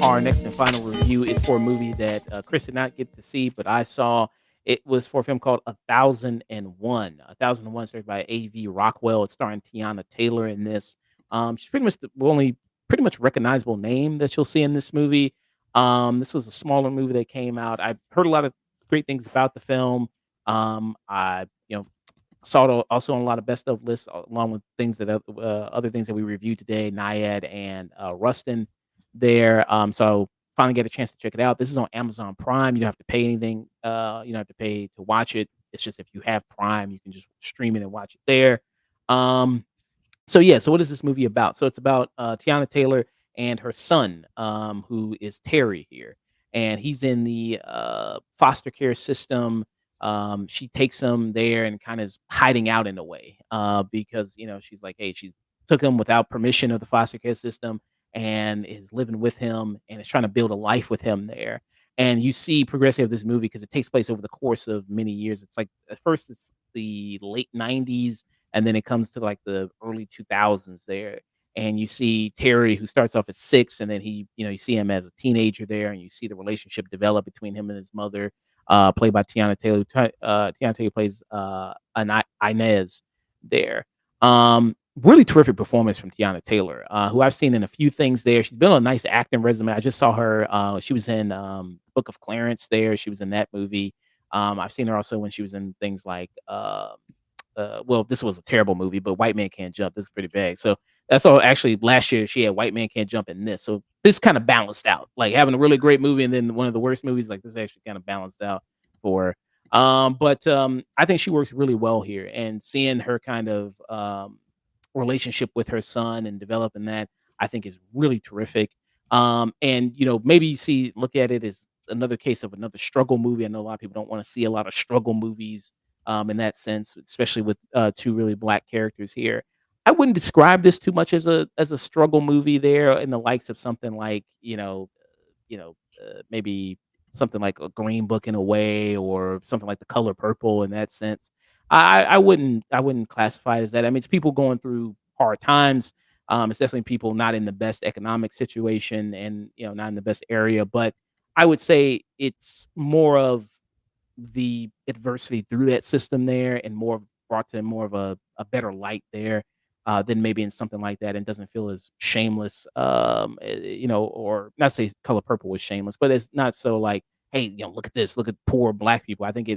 Our next and final review is for a movie that Chris did not get to see, but I saw. It was for a film called 1001. 1001, started by A.V. Rockwell. It's starring Tiana Taylor in this. She's pretty much the only pretty much recognizable name that you'll see in this movie. This was a smaller movie that came out. I heard a lot of great things about the film. I saw it also on a lot of best of lists, along with things that other things that we reviewed today, Naiad and Rustin. There, so finally get a chance to check it out. This is on Amazon Prime. You don't have to pay anything. You don't have to pay to watch it. It's just if you have Prime, you can just stream it and watch it there. Um, so yeah, so what is this movie about? So it's about Tiana Taylor and her son, who is Terry here, and he's in the foster care system. She takes him there and kind of is hiding out in a way, because she's like, hey, she took him without permission of the foster care system and is living with him and is trying to build a life with him there. And you see progressively of this movie because it takes place over the course of many years. It's like at first it's the late '90s, and then it comes to like the early 2000s there, and you see Terry, who starts off at 6, and then you see him as a teenager there, and you see the relationship develop between him and his mother, played by Tiana Taylor. Tiana Taylor plays Inez there. Really terrific performance from Tiana Taylor, who I've seen in a few things there. She's built a nice acting resume. I just saw her. She was in Book of Clarence there. She was in that movie. I've seen her also when she was in things like well, this was a terrible movie, but White Man Can't Jump. This is pretty bad. So that's all. Actually, last year she had White Man Can't Jump in this. So this kind of balanced out, like having a really great movie and then one of the worst movies. Like this actually kind of balanced out for her. But I think she works really well here, and seeing her kind of relationship with her son and developing that, I think is really terrific. And maybe look at it as another case of another struggle movie. I know a lot of people don't want to see a lot of struggle movies in that sense, especially with two really black characters here. I wouldn't describe this too much as a struggle movie there in the likes of something like maybe something like a Green Book in a way, or something like The Color Purple in that sense. I wouldn't classify it as that. I mean, it's people going through hard times. It's definitely people not in the best economic situation, and not in the best area. But I would say it's more of the adversity through that system there, and more brought to more of a better light there, than maybe in something like that, and doesn't feel as shameless, or not say Color Purple was shameless, but it's not so like, hey, look at this, look at poor black people. I think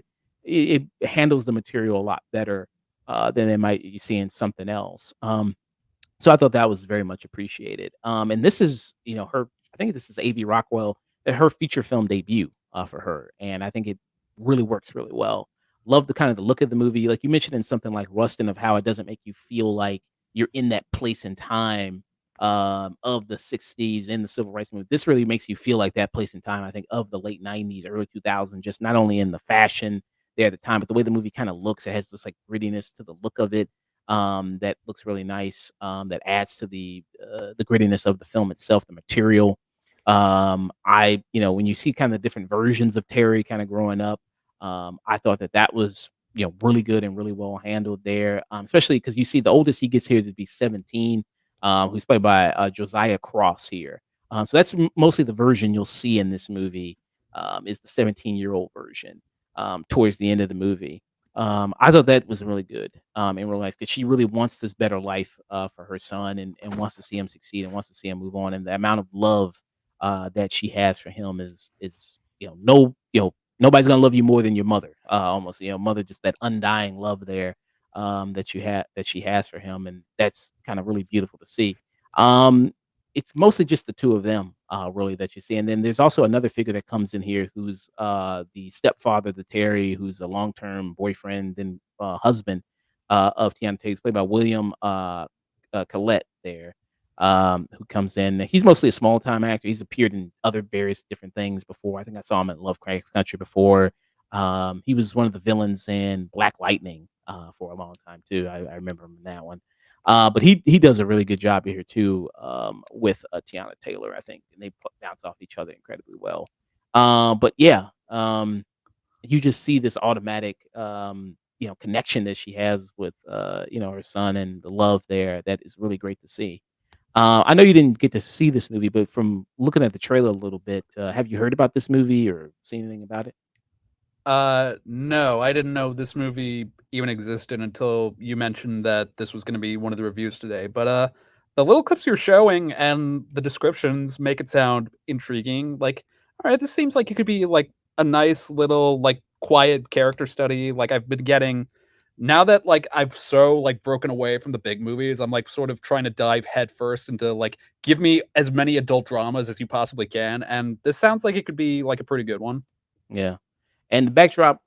it handles the material a lot better than they might you see in something else. So I thought that was very much appreciated. And this is, her. I think this is A.V. Rockwell, her feature film debut for her, and I think it really works really well. Love the kind of the look of the movie, like you mentioned in something like Rustin, of how it doesn't make you feel like you're in that place and time of the '60s and the civil rights movement. This really makes you feel like that place and time. I think of the late '90s, early 2000s, just not only in the fashion there at the time, but the way the movie kind of looks. It has this like grittiness to the look of it, that looks really nice. That adds to the grittiness of the film itself, the material. When you see kind of different versions of Terry kind of growing up, I thought that was really good and really well handled there. Especially because you see the oldest he gets here to be 17, who's played by Josiah Cross here. So that's mostly the version you'll see in this movie, is the 17-year-old version towards the end of the movie. I thought that was really good, and really nice because she really wants this better life for her son, and wants to see him succeed and wants to see him move on. And the amount of love that she has for him is no nobody's gonna love you more than your mother. Almost, mother, just that undying love there, that she has for him, and that's kind of really beautiful to see. Um, it's mostly just the two of them, really, that you see, and then there's also another figure that comes in here who's the stepfather to Terry, who's a long term boyfriend and husband of Tiana Taylor, played by William Collette there, who comes in. He's mostly a small time actor. He's appeared in other various different things before. I think I saw him in Lovecraft Country before. He was one of the villains in Black Lightning for a long time too. I remember him in that one. But he does a really good job here too, with Tiana Taylor, I think, and they bounce off each other incredibly well. But yeah, you just see this automatic, connection that she has with, her son and the love there that is really great to see. I know you didn't get to see this movie, but from looking at the trailer a little bit, have you heard about this movie or seen anything about it? No, I didn't know this movie even existed until you mentioned that this was gonna be one of the reviews today, but, the little clips you're showing and the descriptions make it sound intriguing, like, alright, this seems like it could be, like, a nice little, like, quiet character study, like, I've been getting now that, like, I've so, like, broken away from the big movies, I'm, like, sort of trying to dive headfirst into, like, give me as many adult dramas as you possibly can, and this sounds like it could be, like, a pretty good one. Yeah. And the backdrop,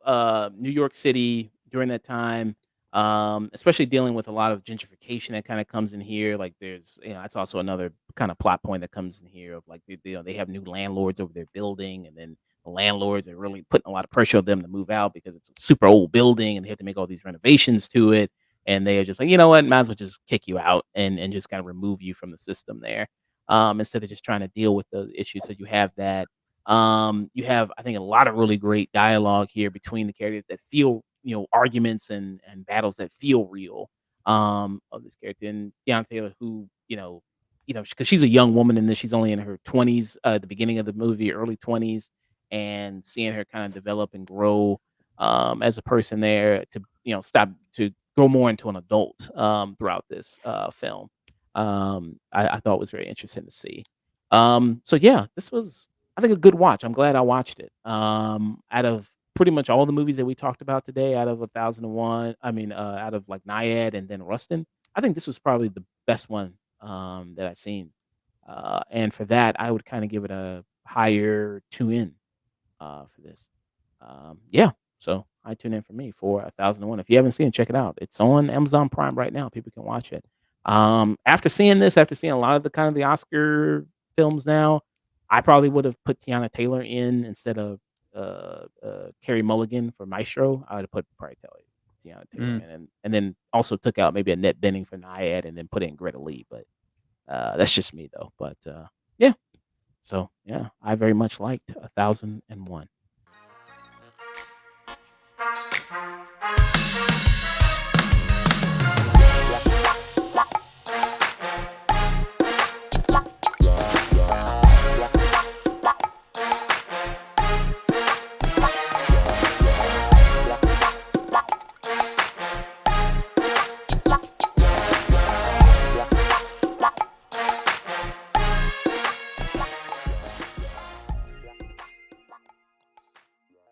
New York City during that time, especially dealing with a lot of gentrification that kind of comes in here. Like there's, that's also another kind of plot point that comes in here of like, they have new landlords over their building, and then the landlords are really putting a lot of pressure on them to move out because it's a super old building and they have to make all these renovations to it. And they are just like, you know what, might as well just kick you out and just kind of remove you from the system there, instead of just trying to deal with the issues. So you have that. You have, I think, a lot of really great dialogue here between the characters that feel, arguments and battles that feel real. Of this character and Deanna Taylor, who, because she's a young woman in this, she's only in her 20s, at the beginning of the movie, early 20s, and seeing her kind of develop and grow, as a person there to, stop to grow more into an adult, throughout this film. I thought was very interesting to see. So yeah, this was, I think, a good watch. I'm glad I watched it. Out of pretty much all the movies that we talked about today, out of 1001, I mean, out of like Naiad and then Rustin, I think this was probably the best one, that I've seen. And for that, I would kind of give it a higher tune in, for this. Yeah, so I tune in for me for 1001. If you haven't seen it, check it out. It's on Amazon Prime right now. People can watch it. After seeing this, after seeing a lot of the kind of the Oscar films now, I probably would have put Tiana Taylor in instead of Carrie Mulligan for Maestro. I would have put probably Tiana Taylor Mm. in, and then also took out maybe Annette Bening for Naiad, and then put in Greta Lee. But that's just me though. But yeah, so yeah, I very much liked 1001.